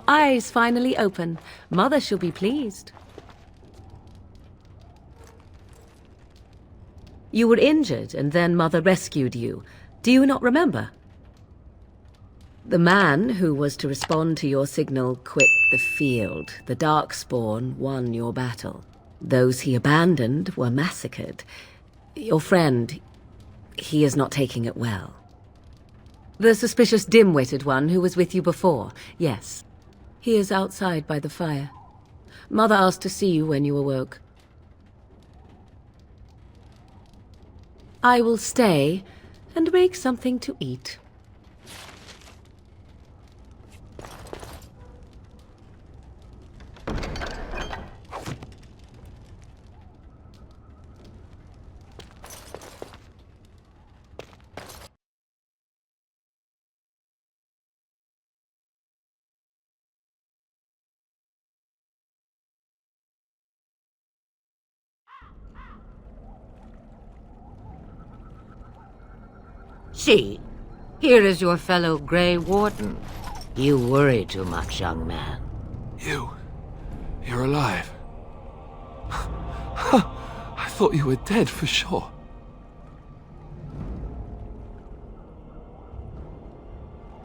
eyes finally open. Mother shall be pleased. You were injured, and then Mother rescued you. Do you not remember? The man who was to respond to your signal quit the field. The Darkspawn won your battle. Those he abandoned were massacred. Your friend, he is not taking it well. The suspicious dim-witted one who was with you before, yes. He is outside by the fire. Mother asked to see you when you awoke. I will stay and make something to eat. See, here is your fellow Grey Warden. You worry too much, young man. You're alive. I thought you were dead for sure.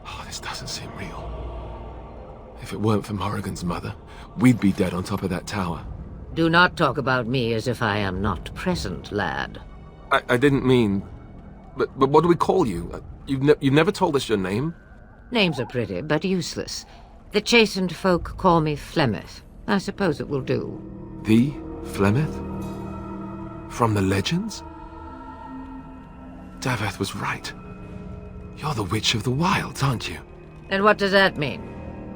Oh, this doesn't seem real. If it weren't for Morrigan's mother, we'd be dead on top of that tower. Do not talk about me as if I am not present, lad. I didn't mean... But what do we call you? You've never told us your name? Names are pretty, but useless. The chastened folk call me Flemeth. I suppose it will do. The Flemeth? From the legends? Daveth was right. You're the Witch of the Wilds, aren't you? And what does that mean?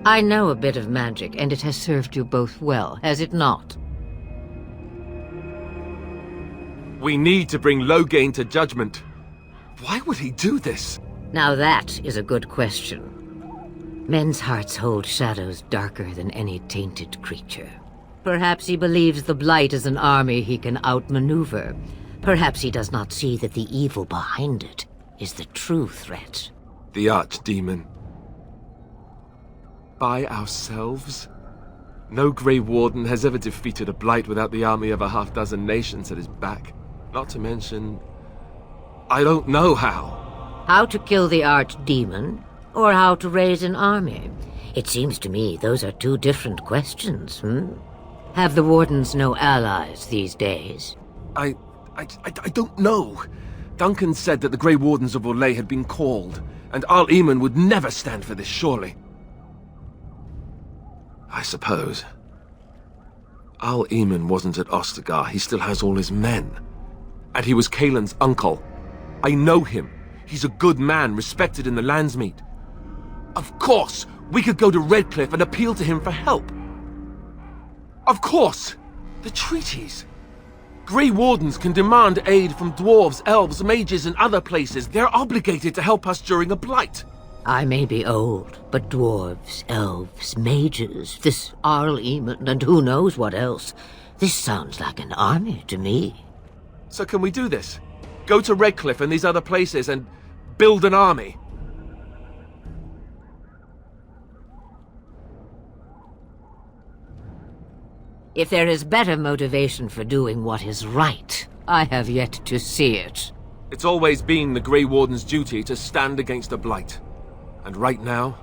I know a bit of magic, and it has served you both well, has it not? We need to bring Loghain to judgment. Why would he do this? Now that is a good question. Men's hearts hold shadows darker than any tainted creature. Perhaps he believes the Blight is an army he can outmaneuver. Perhaps he does not see that the evil behind it is the true threat. The Archdemon. By ourselves? No Grey Warden has ever defeated a Blight without the army of a half-dozen nations at his back. Not to mention... I don't know how. How to kill the Archdemon, or how to raise an army? It seems to me those are two different questions, Have the Wardens no allies these days? I don't know. Duncan said that the Grey Wardens of Orlais had been called, and Arl Eamon would never stand for this, surely. I suppose. Arl Eamon wasn't at Ostagar. He still has all his men. And he was Kaelin's uncle. I know him. He's a good man, respected in the Landsmeet. Of course, we could go to Redcliffe and appeal to him for help. Of course! The treaties. Grey Wardens can demand aid from dwarves, elves, mages, and other places. They're obligated to help us during a blight. I may be old, but dwarves, elves, mages, this Arl Eamon, and who knows what else. This sounds like an army to me. So can we do this? Go to Redcliffe and these other places and build an army? If there is better motivation for doing what is right, I have yet to see it. It's always been the Grey Warden's duty to stand against a blight. And right now,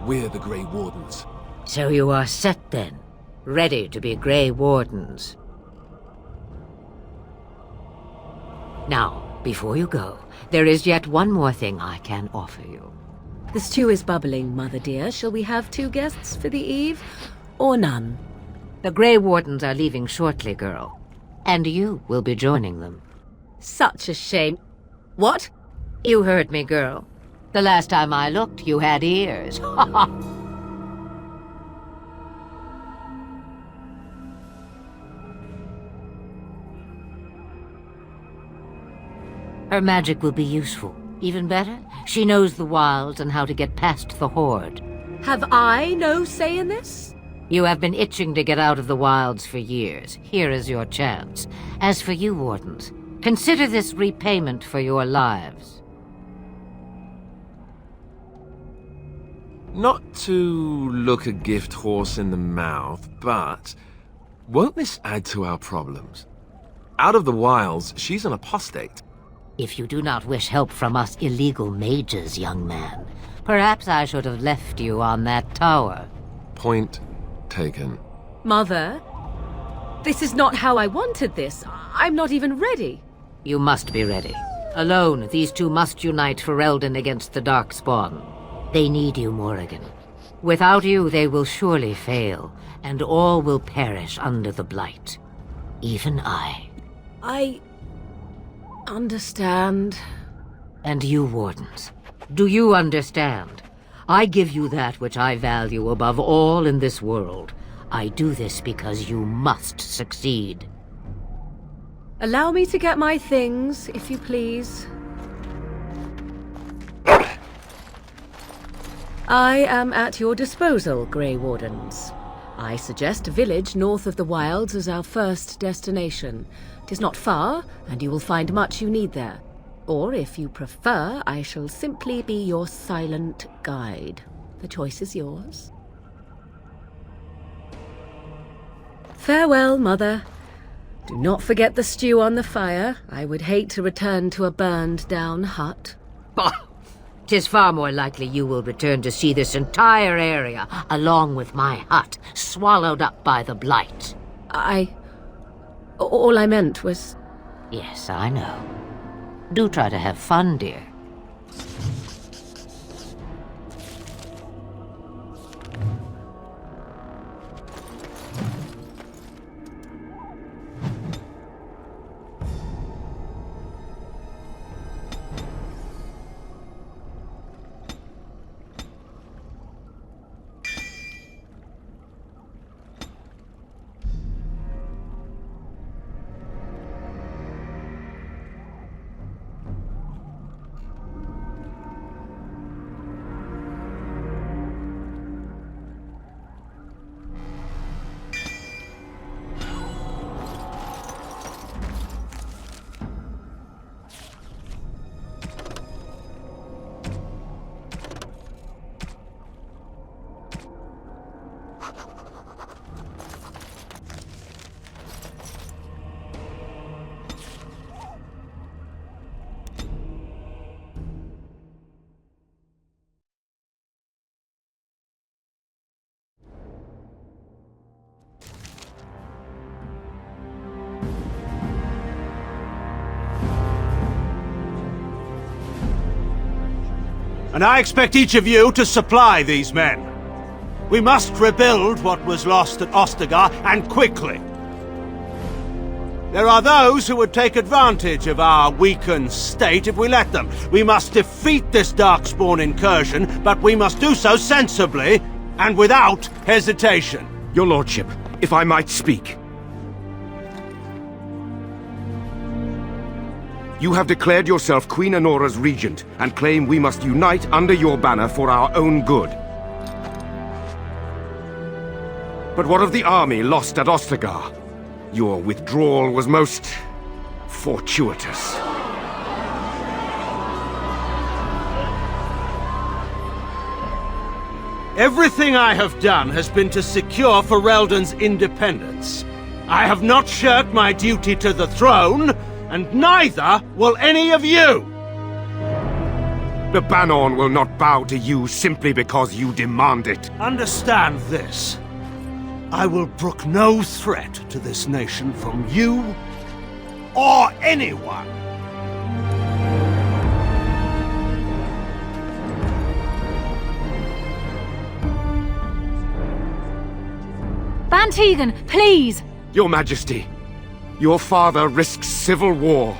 we're the Grey Wardens. So you are set then, ready to be Grey Wardens. Now, before you go, there is yet one more thing I can offer you. The stew is bubbling, Mother dear. Shall we have 2 guests for the eve, or none? The Grey Wardens are leaving shortly, girl. And you will be joining them. Such a shame. What? You heard me, girl. The last time I looked, you had ears. Ha ha! Her magic will be useful. Even better, she knows the wilds and how to get past the Horde. Have I no say in this? You have been itching to get out of the wilds for years. Here is your chance. As for you, Wardens, consider this repayment for your lives. Not to look a gift horse in the mouth, but won't this add to our problems? Out of the wilds, she's an apostate. If you do not wish help from us illegal mages, young man, perhaps I should have left you on that tower. Point taken. Mother, this is not how I wanted this. I'm not even ready. You must be ready. Alone, these two must unite for Eldon against the Darkspawn. They need you, Morrigan. Without you, they will surely fail, and all will perish under the Blight. Even I. I understand. And you, Wardens. Do you understand? I give you that which I value above all in this world. I do this because you must succeed. Allow me to get my things, if you please. I am at your disposal, Grey Wardens. I suggest a village north of the wilds as our first destination. It is not far, and you will find much you need there. Or, if you prefer, I shall simply be your silent guide. The choice is yours. Farewell, Mother. Do not forget the stew on the fire. I would hate to return to a burned-down hut. Bah! 'Tis far more likely you will return to see this entire area, along with my hut, swallowed up by the Blight. All I meant was... Yes, I know. Do try to have fun, dear. And I expect each of you to supply these men. We must rebuild what was lost at Ostagar, and quickly. There are those who would take advantage of our weakened state if we let them. We must defeat this Darkspawn incursion, but we must do so sensibly and without hesitation. Your lordship, if I might speak. You have declared yourself Queen Honora's regent, and claim we must unite under your banner for our own good. But what of the army lost at Ostagar? Your withdrawal was most... fortuitous. Everything I have done has been to secure Ferelden's independence. I have not shirked my duty to the throne, and neither will any of you! The Banorn will not bow to you simply because you demand it. Understand this. I will brook no threat to this nation from you or anyone. Bantegan, please! Your Majesty, your father risks civil war.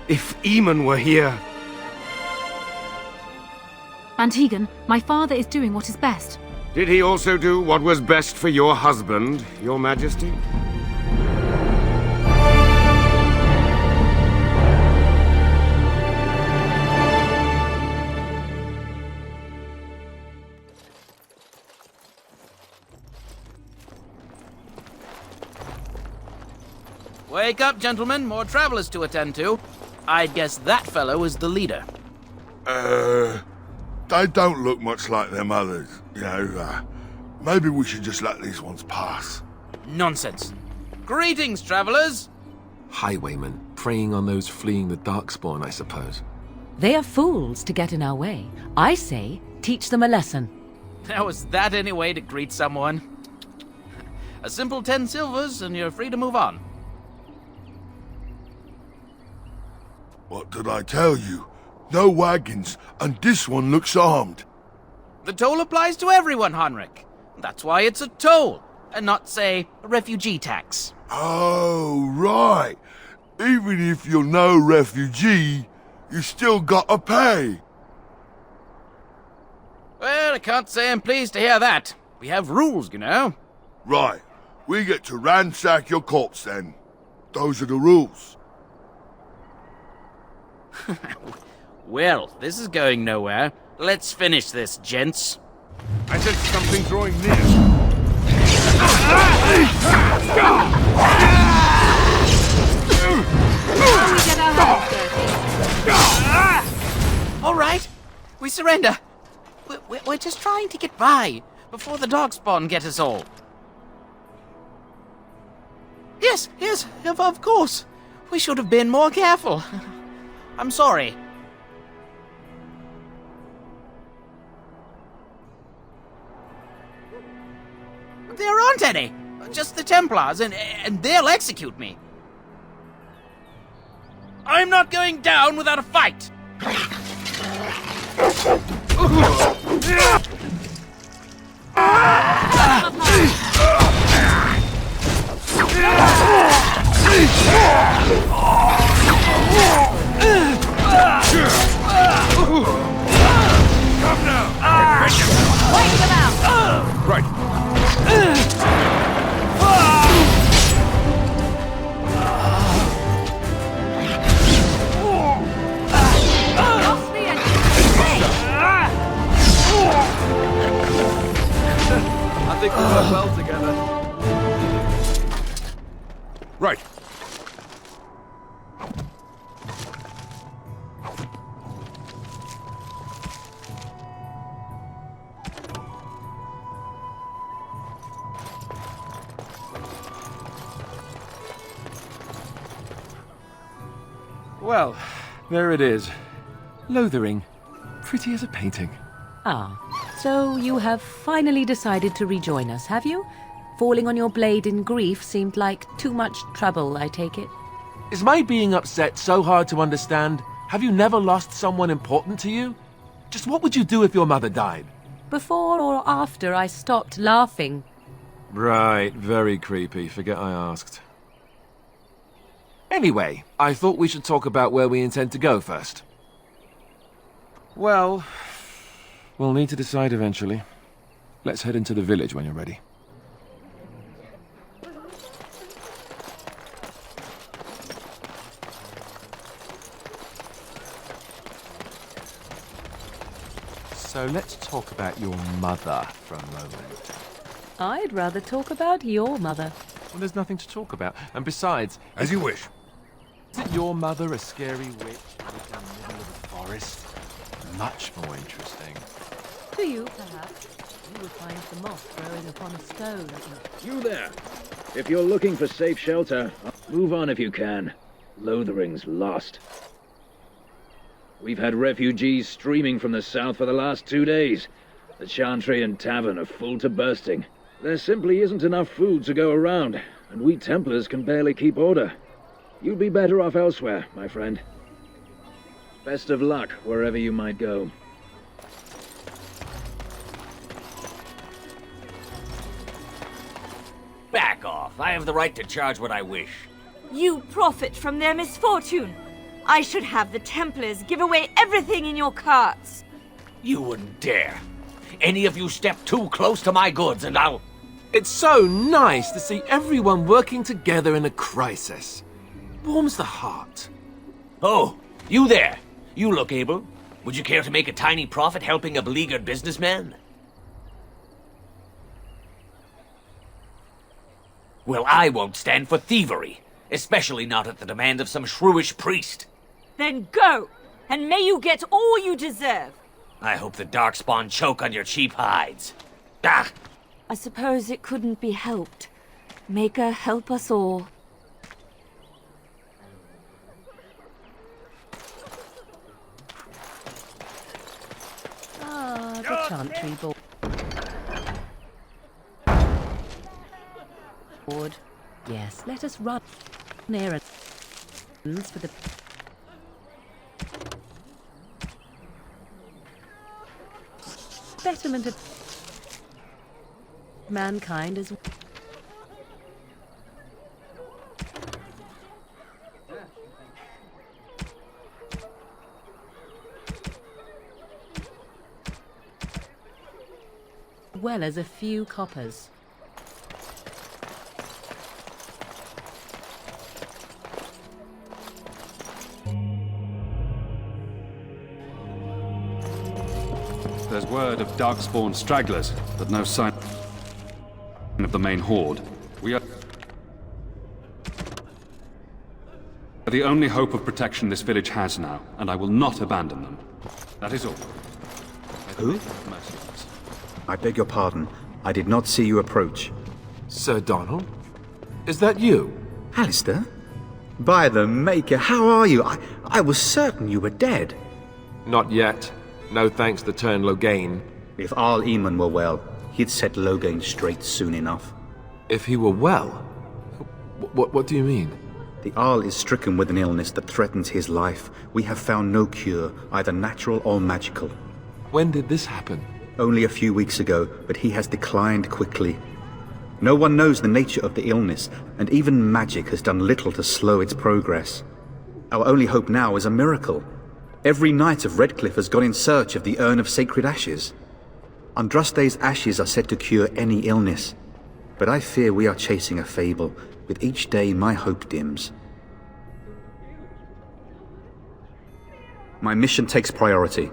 If Eamon were here... Bantegan, my father is doing what is best. Did he also do what was best for your husband, Your Majesty? Wake up, gentlemen. More travelers to attend to. I'd guess that fellow is the leader. They don't look much like them others. Maybe we should just let these ones pass. Nonsense. Greetings, travelers. Highwaymen, preying on those fleeing the Darkspawn, I suppose. They are fools to get in our way. I say, teach them a lesson. How is that any way to greet someone? A simple 10 silvers and you're free to move on. What did I tell you? No wagons, and this one looks armed. The toll applies to everyone, Henrik. That's why it's a toll, and not, say, a refugee tax. Oh, right. Even if you're no refugee, you still gotta pay. Well, I can't say I'm pleased to hear that. We have rules, you know. Right. We get to ransack your corpse then. Those are the rules. Well, this is going nowhere. Let's finish this, gents. I sense something drawing near. All right, we surrender. We're just trying to get by before the Darkspawn get us all. Yes, of course. We should have been more careful. I'm sorry. There aren't any. Just the Templars, and they'll execute me. I'm not going down without a fight. Come now! Wipe them out! Right. Lost me and I think we work well together. Right. Well, there it is. Lothering. Pretty as a painting. Ah, so you have finally decided to rejoin us, have you? Falling on your blade in grief seemed like too much trouble, I take it. Is my being upset so hard to understand? Have you never lost someone important to you? Just what would you do if your mother died? Before or after I stopped laughing. Right, very creepy. Forget I asked. Anyway, I thought we should talk about where we intend to go first. Well, we'll need to decide eventually. Let's head into the village when you're ready. So let's talk about your mother for a moment. I'd rather talk about your mother. Well, there's nothing to talk about. And besides, As you wish. isn't your mother a scary witch living in the middle of the forest? Much more interesting. To you, perhaps. You would find the moss growing upon a stone. You there! If you're looking for safe shelter, move on if you can. Lothering's lost. We've had refugees streaming from the south for the last 2 days. The Chantry and Tavern are full to bursting. There simply isn't enough food to go around, and we Templars can barely keep order. You'd be better off elsewhere, my friend. Best of luck wherever you might go. Back off. I have the right to charge what I wish. You profit from their misfortune. I should have the Templars give away everything in your carts. You wouldn't dare. Any of you step too close to my goods and I'll... It's so nice to see everyone working together in a crisis. Warms the heart. Oh, you there. You look able. Would you care to make a tiny profit helping a beleaguered businessman? Well, I won't stand for thievery. Especially not at the demand of some shrewish priest. Then go, and may you get all you deserve. I hope the Darkspawn choke on your cheap hides. Ah! I suppose it couldn't be helped. Maker, help us all. Ah, the chantry board. Yes, let us run errands for the betterment of mankind as well as a few coppers. There's word of darkspawn stragglers, but no sign of the main horde. We are the only hope of protection this village has now, and I will not abandon them. That is all. Who? I beg your pardon. I did not see you approach. Sir Donald? Is that you? Alistair? By the Maker, how are you? I was certain you were dead. Not yet. No thanks to Turn Logain. If Arl Eamon were well, he'd set Logain straight soon enough. If he were well? What do you mean? The Arl is stricken with an illness that threatens his life. We have found no cure, either natural or magical. When did this happen? Only a few weeks ago, but he has declined quickly. No one knows the nature of the illness, and even magic has done little to slow its progress. Our only hope now is a miracle. Every knight of Redcliffe has gone in search of the Urn of Sacred Ashes. Andraste's ashes are said to cure any illness, but I fear we are chasing a fable. With each day, my hope dims. My mission takes priority,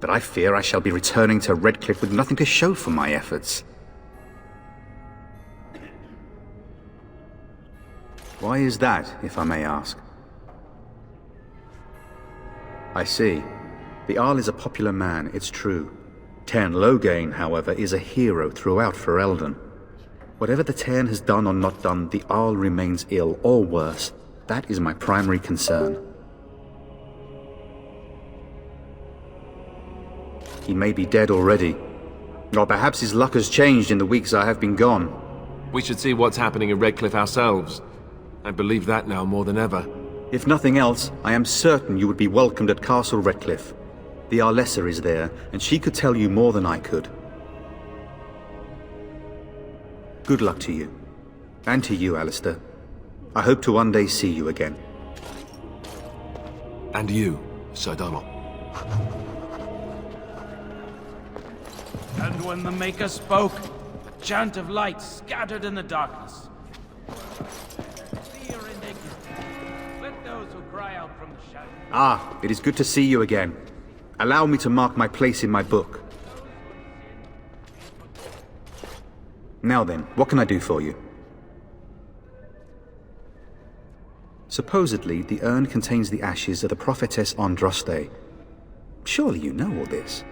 but I fear I shall be returning to Redcliffe with nothing to show for my efforts. Why is that, if I may ask? I see. The Arl is a popular man, it's true. Tern Logain, however, is a hero throughout Ferelden. Whatever the Tern has done or not done, the Arl remains ill, or worse. That is my primary concern. He may be dead already. Or perhaps his luck has changed in the weeks I have been gone. We should see what's happening in Redcliffe ourselves. I believe that now more than ever. If nothing else, I am certain you would be welcomed at Castle Redcliffe. The Arlessa is there, and she could tell you more than I could. Good luck to you. And to you, Alistair. I hope to one day see you again. And you, Sir Donald. And when the Maker spoke, a chant of light scattered in the darkness. Fear and ignorance. Let those who cry out from the shadows. Ah, it is good to see you again. Allow me to mark my place in my book. Now then, what can I do for you? Supposedly, the urn contains the ashes of the prophetess Andraste. Surely you know all this.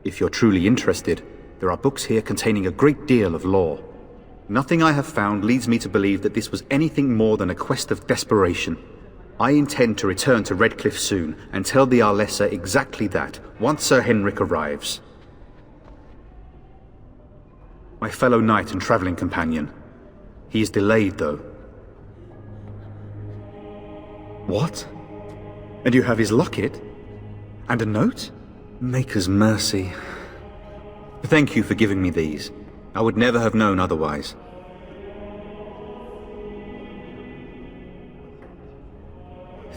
If you're truly interested, there are books here containing a great deal of lore. Nothing I have found leads me to believe that this was anything more than a quest of desperation. I intend to return to Redcliffe soon and tell the Arlessa exactly that, once Sir Henrik arrives. My fellow knight and traveling companion. He is delayed, though. What? And you have his locket? And a note? Maker's mercy. Thank you for giving me these. I would never have known otherwise.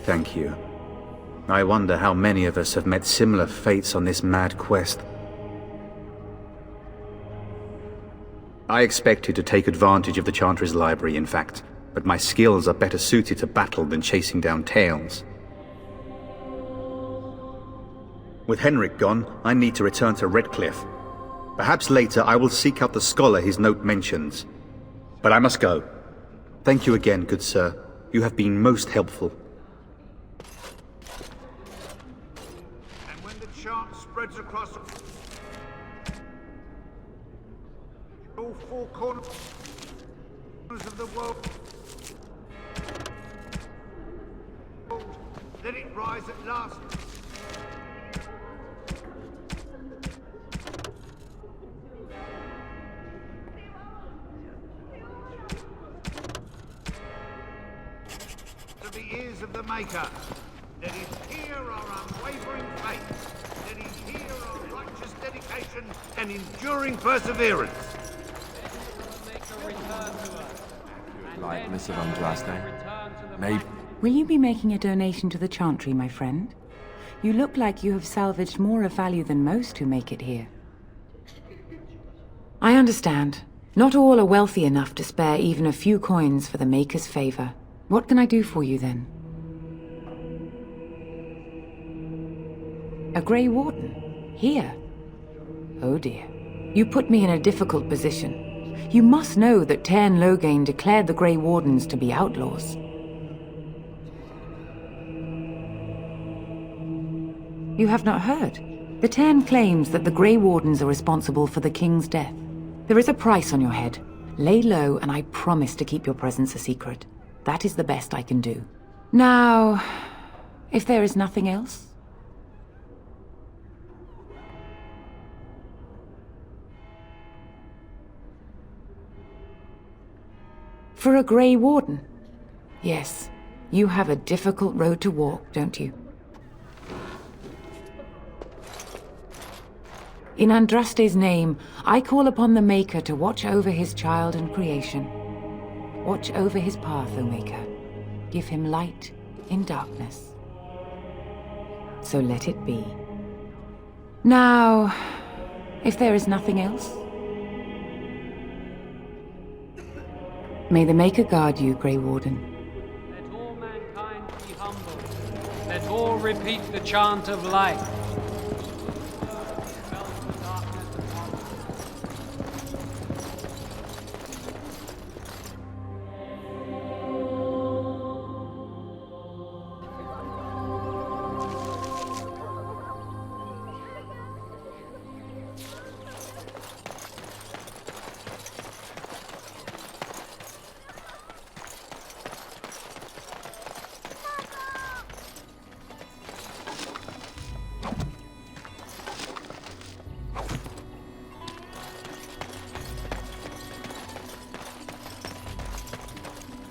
Thank you. I wonder how many of us have met similar fates on this mad quest. I expected to take advantage of the Chantry's library, in fact, but my skills are better suited to battle than chasing down tales. With Henrik gone, I need to return to Redcliffe. Perhaps later I will seek out the scholar his note mentions. But I must go. Thank you again, good sir. You have been most helpful. And when the chant spreads across... all four corners of the world. Let it rise at last. To the ears of the Maker. Let him hear our unwavering faith. Let him hear our righteous dedication and enduring perseverance. Like Miss Andraste? Maybe. Will you be making a donation to the Chantry, my friend? You look like you have salvaged more of value than most who make it here. I understand. Not all are wealthy enough to spare even a few coins for the Maker's favor. What can I do for you, then? A Grey Warden? Here? Oh dear. You put me in a difficult position. You must know that Tairn Loghain declared the Grey Wardens to be outlaws. You have not heard? The Tairn claims that the Grey Wardens are responsible for the King's death. There is a price on your head. Lay low, and I promise to keep your presence a secret. That is the best I can do. Now, if there is nothing else... For a Grey Warden? Yes, you have a difficult road to walk, don't you? In Andraste's name, I call upon the Maker to watch over his child and creation. Watch over his path, O Maker. Give him light in darkness. So let it be. Now, if there is nothing else... May the Maker guard you, Grey Warden. Let all mankind be humble. Let all repeat the chant of life.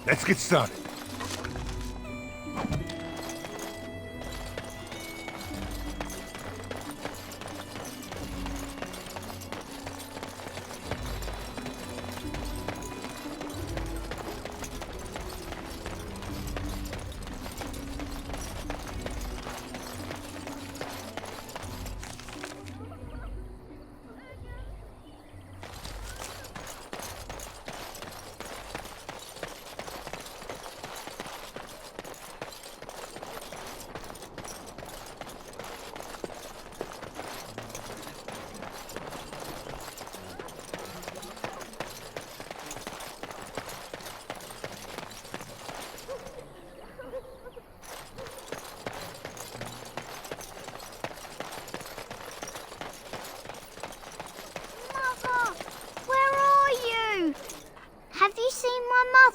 Let's get started.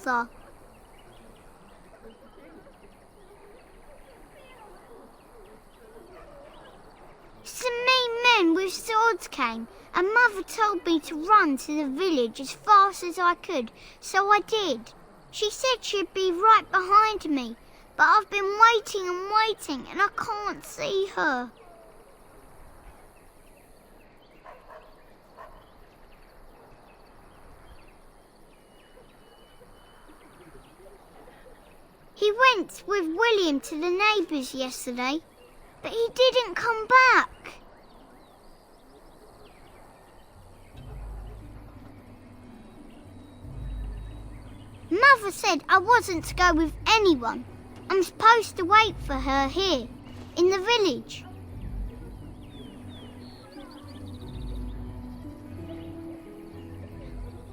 Mother? Some mean men with swords came, and Mother told me to run to the village as fast as I could, so I did. She said she'd be right behind me, but I've been waiting and waiting, and I can't see her. He went with William to the neighbours yesterday, but he didn't come back. Mother said I wasn't to go with anyone. I'm supposed to wait for her here, in the village.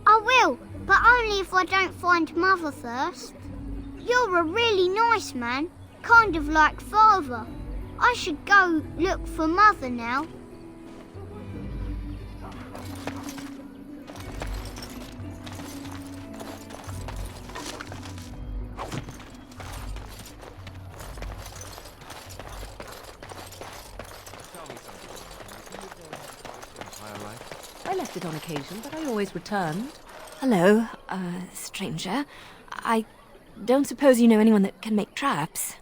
I will, but only if I don't find Mother first. You're a really nice man, kind of like Father. I should go look for Mother now. left it on occasion, but I always returned. Hello, stranger. I don't suppose you know anyone that can make traps?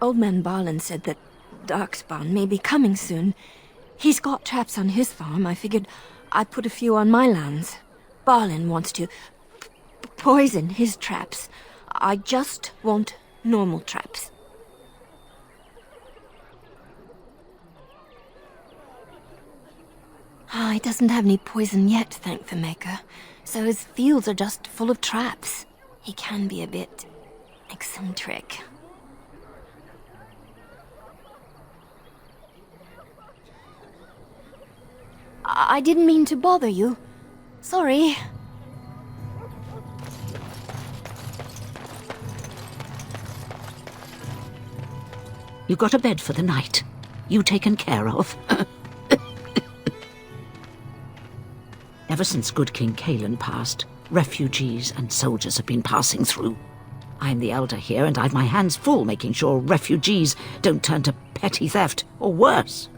Old man Barlin said that Darkspawn may be coming soon. He's got traps on his farm. I figured I'd put a few on my lands. Barlin wants to poison his traps. I just want normal traps. He doesn't have any poison yet, thank the Maker. So his fields are just full of traps. He can be a bit eccentric. I didn't mean to bother you. Sorry. You got a bed for the night. You taken care of. Ever since good King Kalen passed, refugees and soldiers have been passing through. I'm the elder here, and I've my hands full making sure refugees don't turn to petty theft, or worse.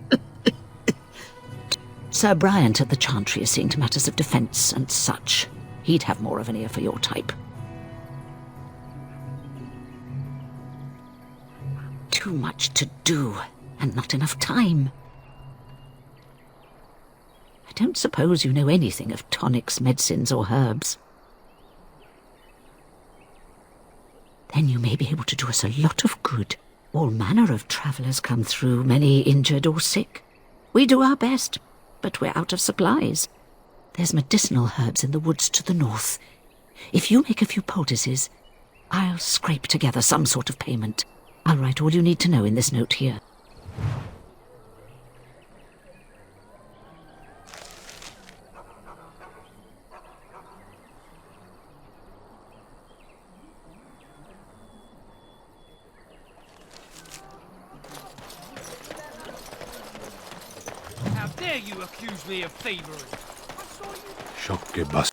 Sir Bryant at the Chantry is seeing to matters of defence and such. He'd have more of an ear for your type. Too much to do, and not enough time. I don't suppose you know anything of tonics, medicines, or herbs. Then you may be able to do us a lot of good. All manner of travellers come through, many injured or sick. We do our best, but we're out of supplies. There's medicinal herbs in the woods to the north. If you make a few poultices, I'll scrape together some sort of payment. I'll write all you need to know in this note here. How dare you accuse me of thievery? Shockgebus.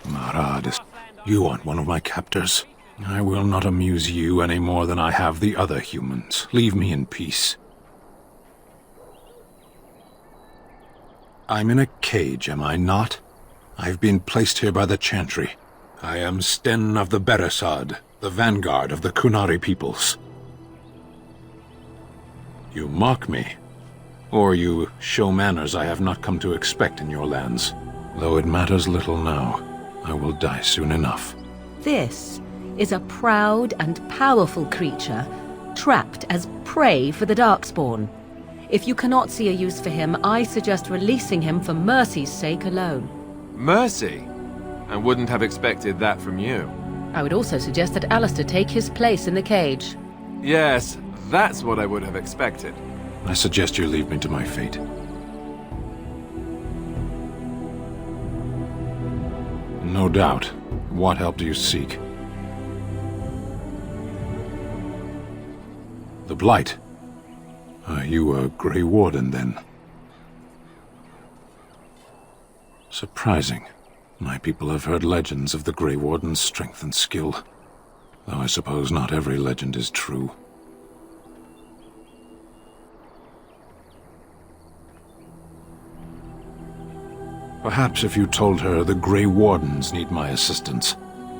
Maradis, you aren't one of my captors. I will not amuse you any more than I have the other humans. Leave me in peace. I'm in a cage, am I not? I've been placed here by the Chantry. I am Sten of the Beresad, the vanguard of the Kunari peoples. You mock me, or you show manners I have not come to expect in your lands. Though it matters little now, I will die soon enough. This is a proud and powerful creature, trapped as prey for the Darkspawn. If you cannot see a use for him, I suggest releasing him for mercy's sake alone. Mercy? I wouldn't have expected that from you. I would also suggest that Alistair take his place in the cage. Yes, that's what I would have expected. I suggest you leave me to my fate. No doubt. What help do you seek? The Blight. Are you a Grey Warden, then? Surprising. My people have heard legends of the Grey Warden's strength and skill. Though I suppose not every legend is true. Perhaps if you told her the Grey Wardens need my assistance,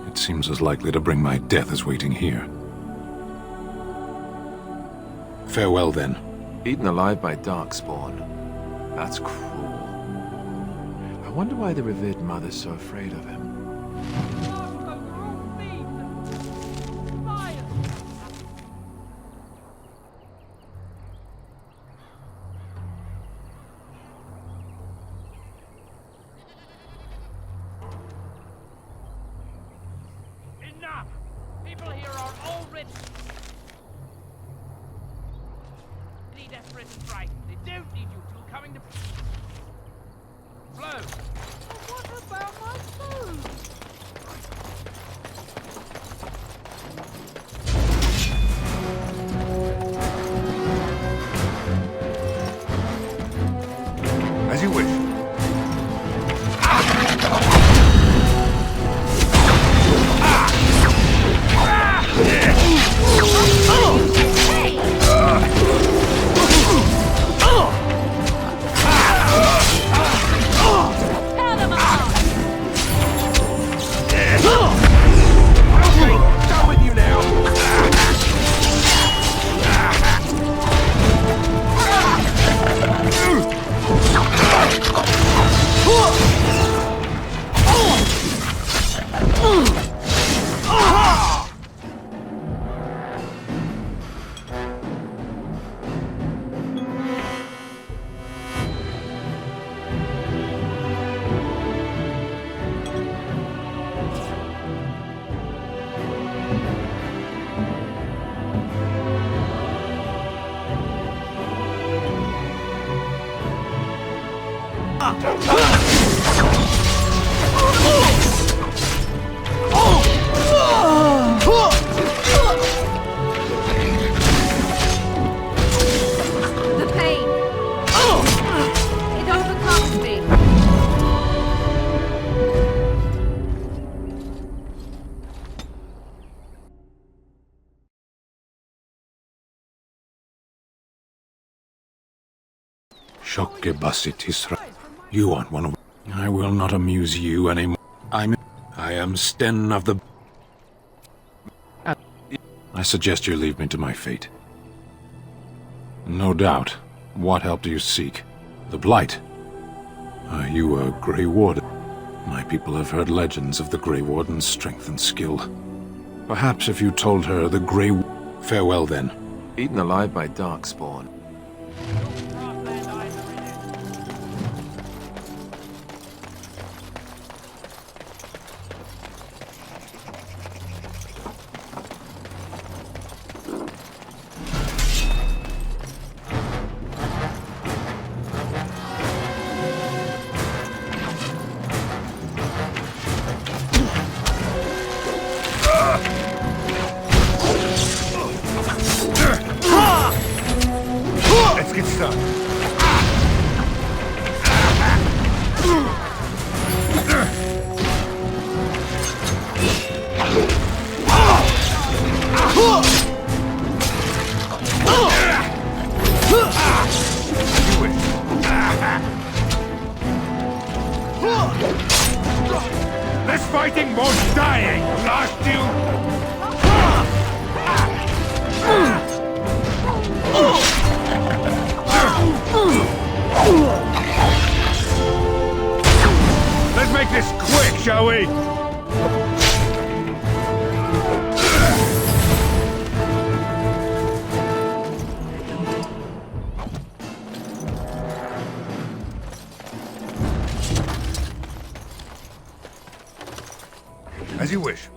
it seems as likely to bring my death as waiting here. Farewell, then. Eaten alive by Darkspawn. That's cruel. I wonder why the revered mother's so afraid of him. Enough! People here are all rich. Any desperate and frightened. They don't need you two coming to... Flo! What about my food? As you wish. The pain. It overcomes me. Shokke Basitisra. You aren't one of... I will not amuse you anymore. I am Sten of the... I suggest you leave me to my fate. No doubt. What help do you seek? The Blight? Are you a Grey Warden? My people have heard legends of the Grey Warden's strength and skill. Perhaps if you told her the Grey... Farewell then. Eaten alive by Darkspawn. Let's get started. Less fighting, more dying! Last you! Let's make this quick, shall we? As you wish.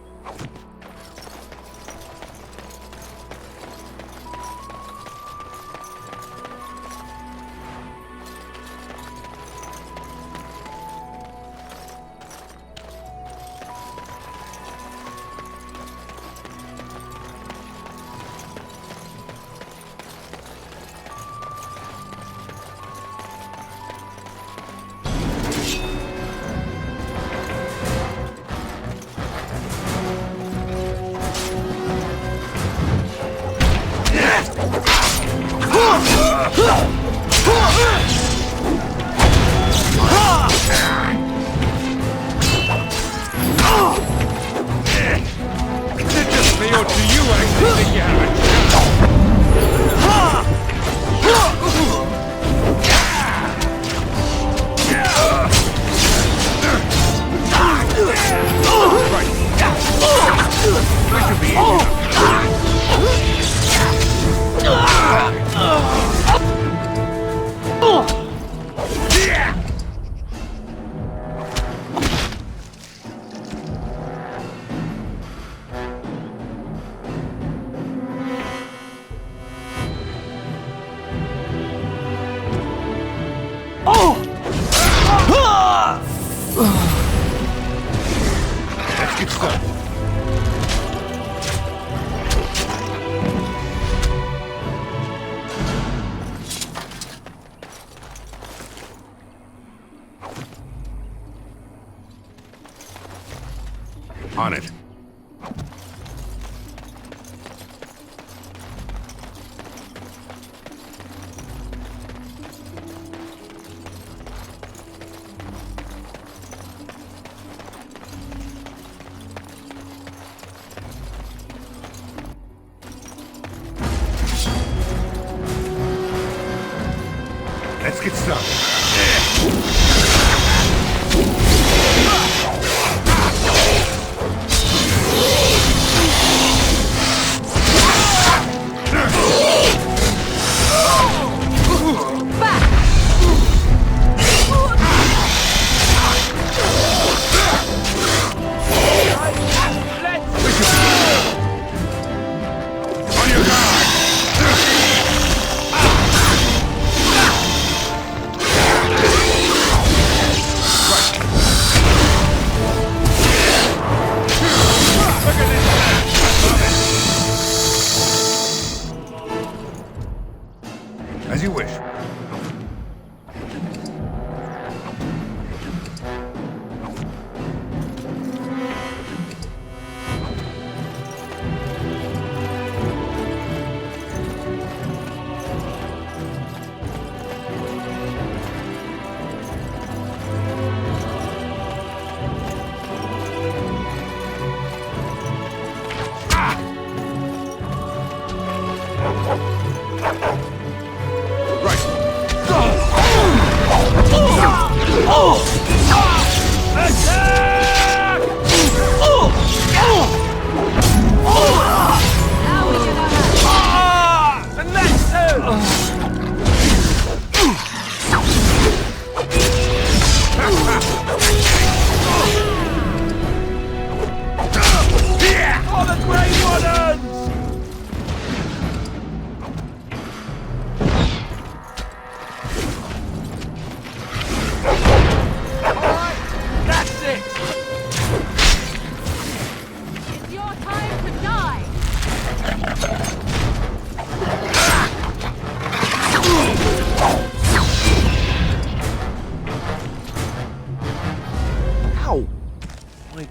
Let's get started. On it. Let's get started.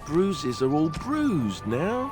bruises are all bruised now.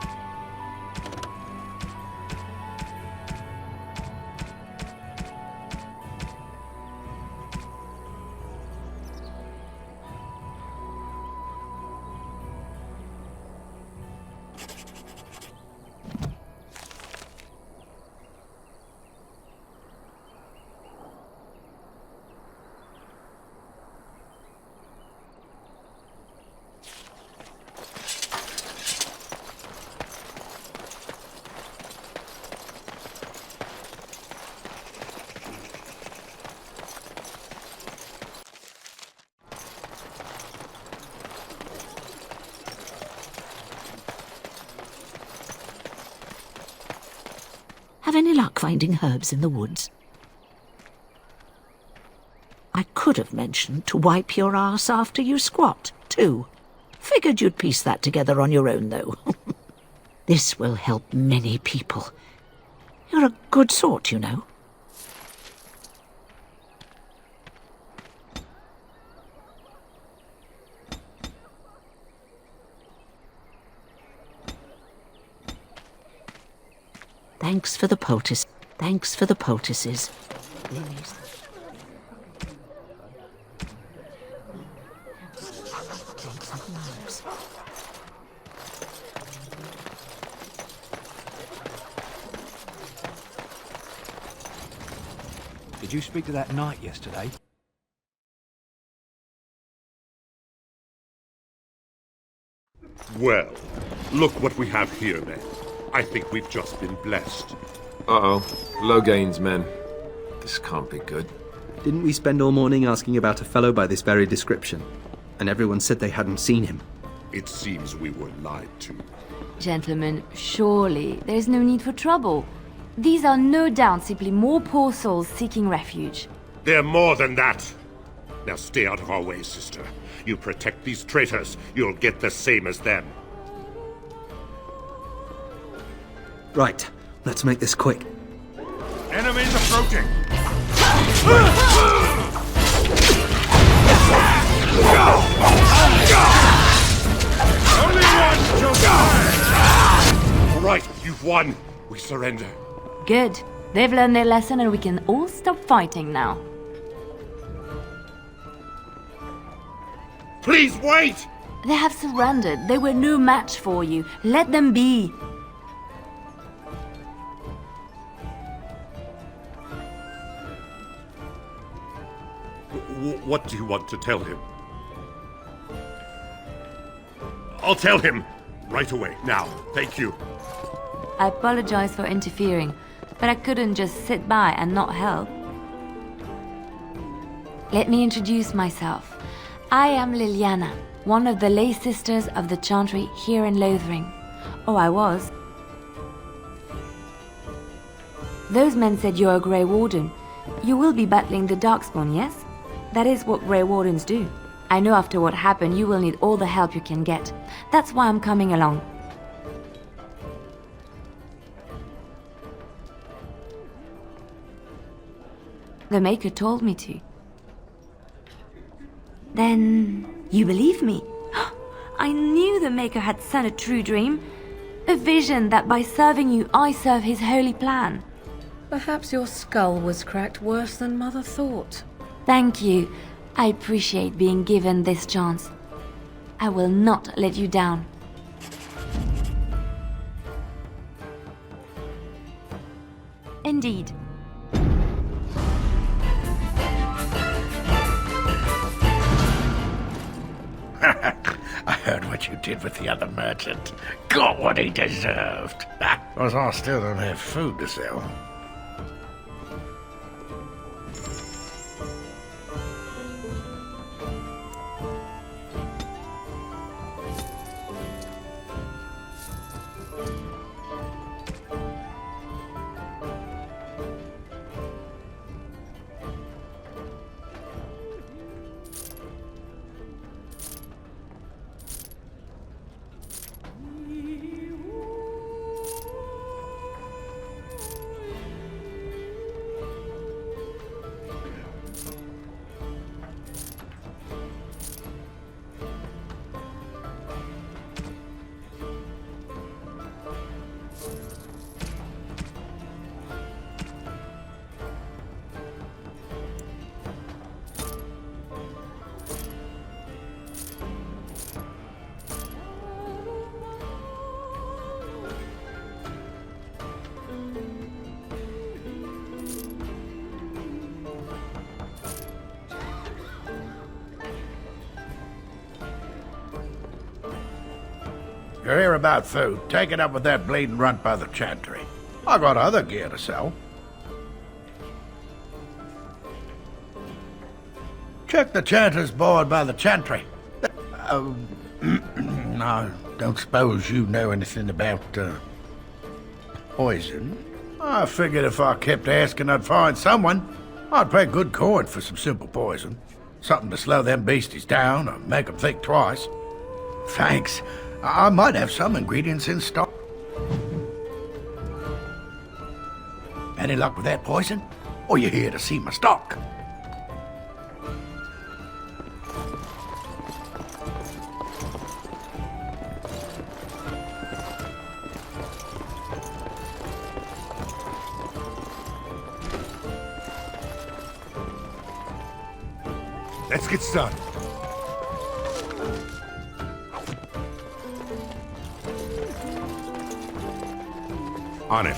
Have any luck finding herbs in the woods? I could have mentioned to wipe your ass after you squat, too. Figured you'd piece that together on your own, though. This will help many people. You're a good sort, you know. Thanks for the poultice. Thanks for the poultices. Did you speak to that knight yesterday? Well, look what we have here, then. I think we've just been blessed. Uh-oh. Low gains, men. This can't be good. Didn't we spend all morning asking about a fellow by this very description? And everyone said they hadn't seen him. It seems we were lied to. Gentlemen, surely there's no need for trouble. These are no doubt simply more poor souls seeking refuge. They're more than that. Now stay out of our way, sister. You protect these traitors, you'll get the same as them. Right, let's make this quick. Enemies approaching! Only one shall die! All right, you've won. We surrender. Good. They've learned their lesson and we can all stop fighting now. Please wait! They have surrendered. They were no match for you. Let them be. What do you want to tell him? I'll tell him! Right away, now. Thank you. I apologize for interfering, but I couldn't just sit by and not help. Let me introduce myself. I am Liliana, one of the lay sisters of the Chantry here in Lothering. Oh, I was. Those men said you're a Grey Warden. You will be battling the Darkspawn, yes? That is what Grey Wardens do. I know after what happened you will need all the help you can get. That's why I'm coming along. The Maker told me to. Then you believe me? I knew the Maker had sent a true dream. A vision that by serving you, I serve his holy plan. Perhaps your skull was cracked worse than Mother thought. Thank you. I appreciate being given this chance. I will not let you down. Indeed. I heard what you did with the other merchant. Got what he deserved. Because I still don't have food to sell. You're here about food. Take it up with that bleeding runt by the chantry. I got other gear to sell. Check the chanter's board by the chantry. I don't suppose you know anything about, poison. I figured if I kept asking, I'd find someone. I'd pay good coin for some simple poison. Something to slow them beasties down or make them think twice. Thanks. I might have some ingredients in stock. Any luck with that poison? Or you here to see my stock? Let's get started. On it.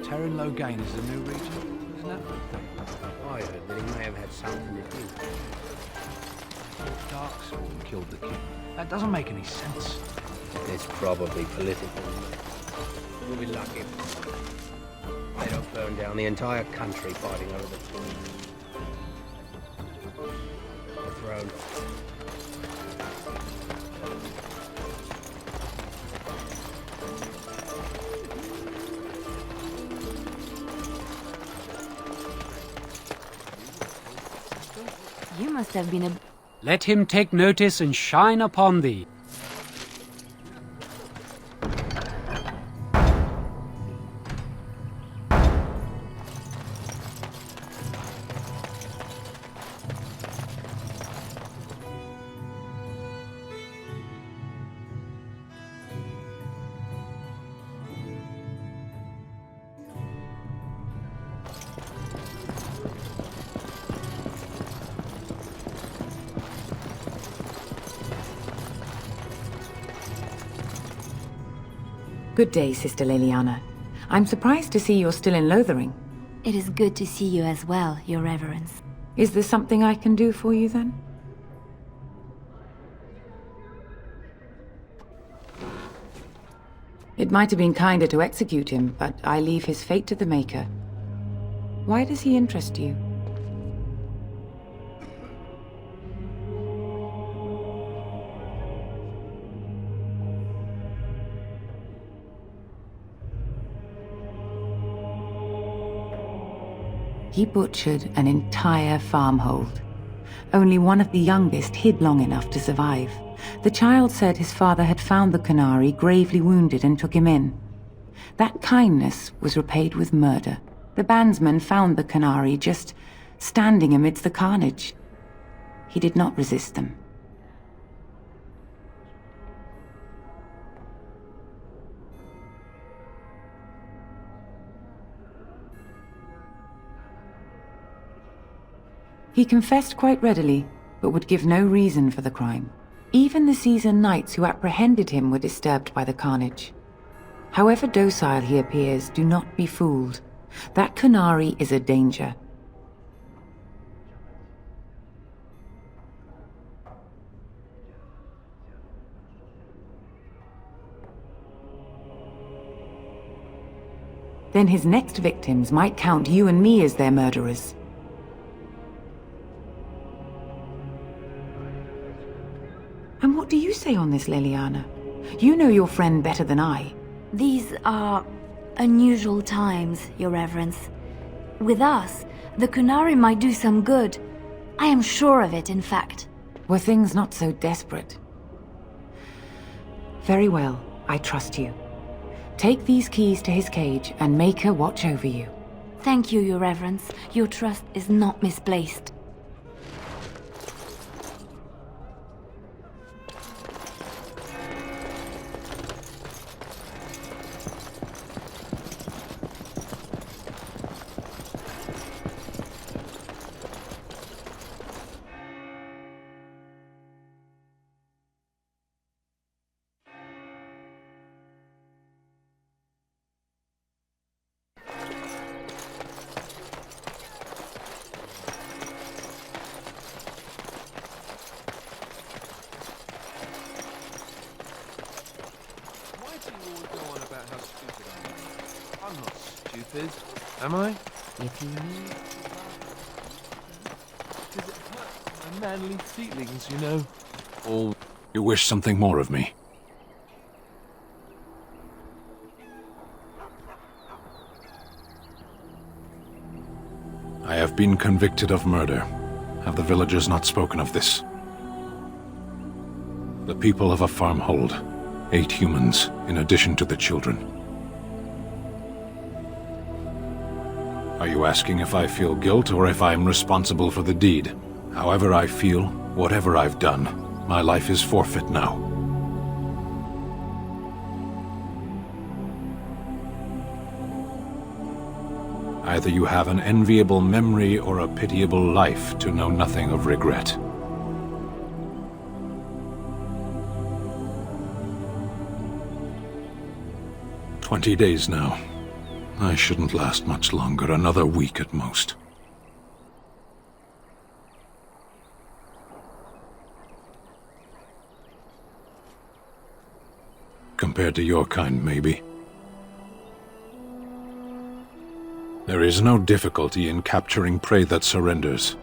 Terran Logain is the new region, isn't it? I heard that he may have had something to do. Darkspawn killed the king. That doesn't make any sense. It's probably political. We'll be lucky. They don't burn down the entire country fighting over the throne. You must have been a... Let him take notice and shine upon thee. Good day, Sister Leliana. I'm surprised to see you're still in Lothering. It is good to see you as well, Your Reverence. Is there something I can do for you, then? It might have been kinder to execute him, but I leave his fate to the Maker. Why does he interest you? He butchered an entire farmhold. Only one of the youngest hid long enough to survive. The child said his father had found the Canary gravely wounded and took him in. That kindness was repaid with murder. The bandsman found the Canary just standing amidst the carnage. He did not resist them. He confessed quite readily, but would give no reason for the crime. Even the seasoned knights who apprehended him were disturbed by the carnage. However docile he appears, do not be fooled. That Canary is a danger. Then his next victims might count you and me as their murderers. say on this, Leliana? You know your friend better than I. These are unusual times, Your Reverence. With us, the Kunari might do some good. I am sure of it, in fact. Were things not so desperate? Very well, I trust you. Take these keys to his cage and make her watch over you. Thank you, Your Reverence. Your trust is not misplaced. Am I? If you knew. Does it hurt my manly feelings, you know? Oh, you wish something more of me? I have been convicted of murder. Have the villagers not spoken of this? The people of a farm hold 8 humans, in addition to the children. Are you asking if I feel guilt or if I'm responsible for the deed? However I feel, whatever I've done, my life is forfeit now. Either you have an enviable memory or a pitiable life to know nothing of regret. "20 days now. I shouldn't last much longer, another week at most." Compared to your kind, maybe. There is no difficulty in capturing prey that surrenders.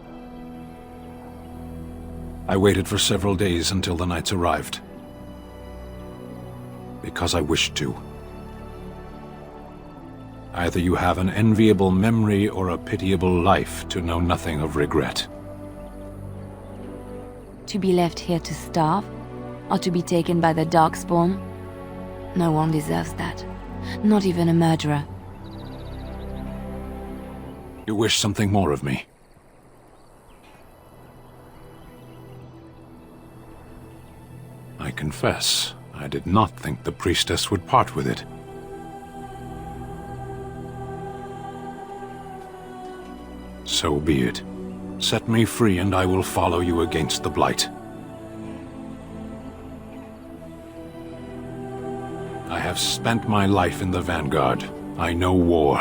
I waited for several days until the knights arrived. Because I wished to. Either you have an enviable memory or a pitiable life to know nothing of regret. To be left here to starve? Or to be taken by the Darkspawn? No one deserves that. Not even a murderer. You wish something more of me? I confess, I did not think the priestess would part with it. So be it. Set me free and I will follow you against the Blight. I have spent my life in the Vanguard. I know war,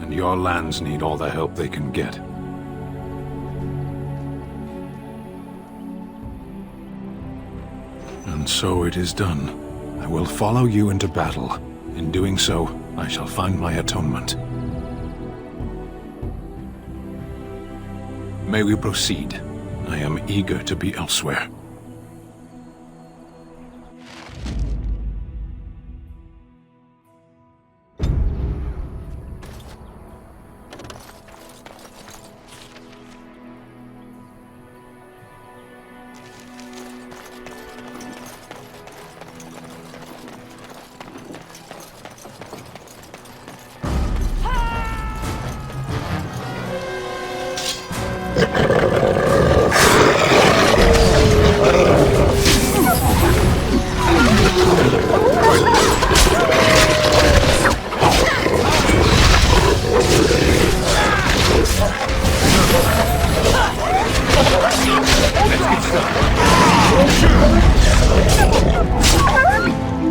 and your lands need all the help they can get. And so it is done. I will follow you into battle. In doing so, I shall find my atonement. May we proceed? I am eager to be elsewhere.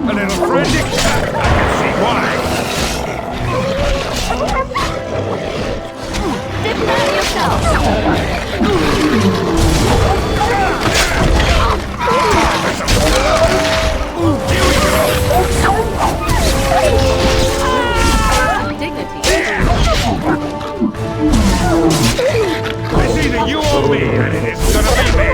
A little frantic? I can see why. Defend It's either you or me, and it is gonna be me.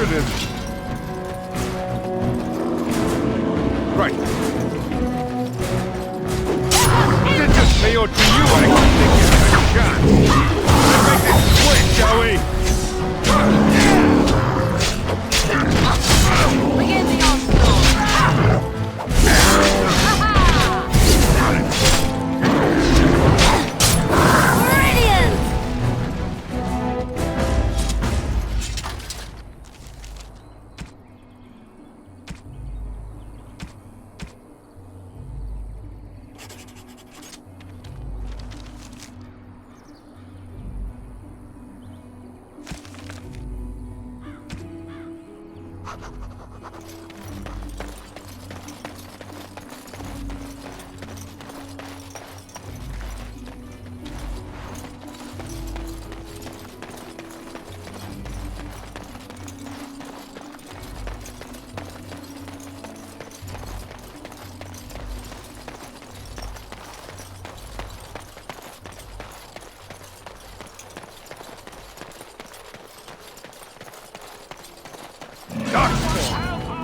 at him! Right. Is it just me, or do you actually think you have a chance? Let's make this quick, shall we? Begin the onslaught! Brilliant!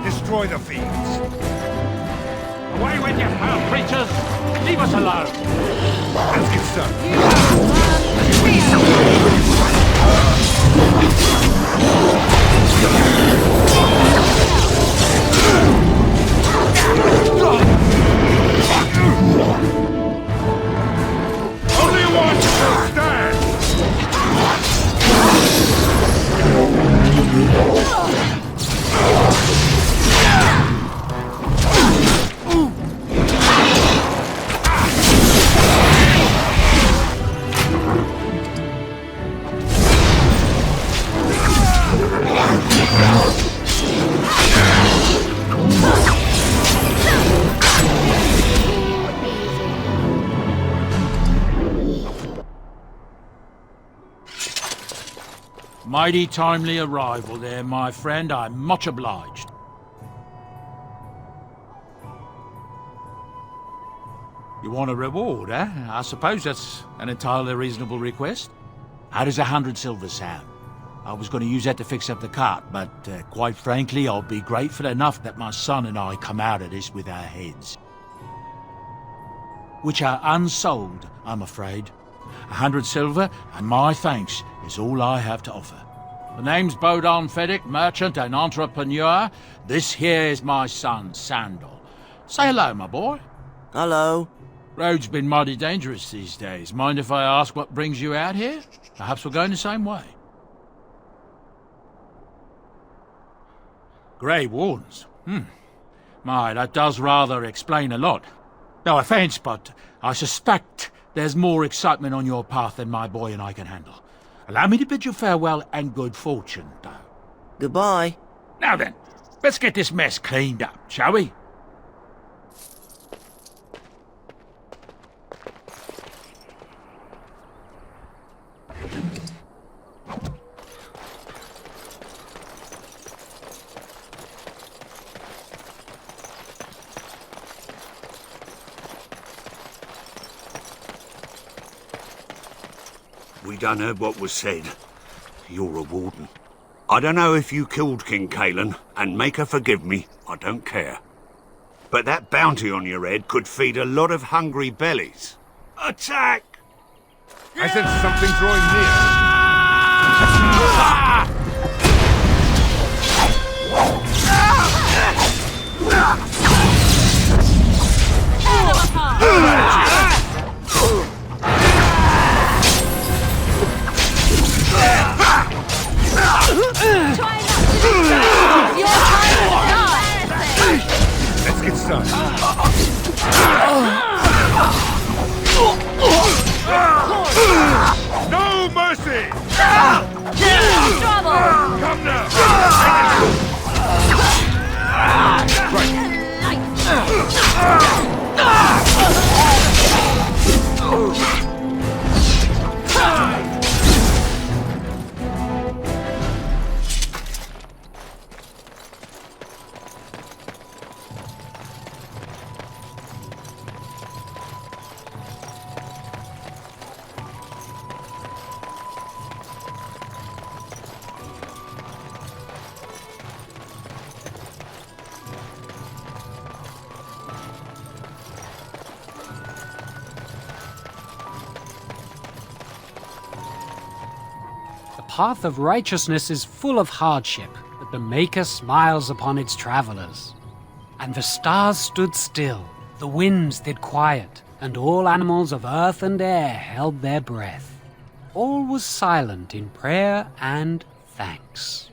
Destroy the fields. Away with you, foul creatures! Leave us alone! Let's get started. Only one will stand! Mighty timely arrival there, my friend. I'm much obliged. You want a reward, eh? I suppose that's an entirely reasonable request. How does 100 silver sound? I was going to use that to fix up the cart, but quite frankly, I'll be grateful enough that my son and I come out of this with our heads. Which are unsold, I'm afraid. 100 silver, and my thanks is all I have to offer. The name's Bodon Feddick, merchant and entrepreneur. This here is my son, Sandal. Say hello, my boy. Hello. Road's been mighty dangerous these days. Mind if I ask what brings you out here? Perhaps we're going the same way. Grey Wardens? My, that does rather explain a lot. No offence, but I suspect there's more excitement on your path than my boy and I can handle. Allow me to bid you farewell and good fortune, though. Goodbye. Now then, let's get this mess cleaned up, shall we? We done heard what was said. You're a warden. I don't know if you killed King Kalen, and make her forgive me, I don't care. But that bounty on your head could feed a lot of hungry bellies. Attack! I sense something drawing near. Let's get started. No mercy! Trouble! Come now! The path of righteousness is full of hardship, but the Maker smiles upon its travelers. And the stars stood still, the winds did quiet, and all animals of earth and air held their breath. All was silent in prayer and thanks.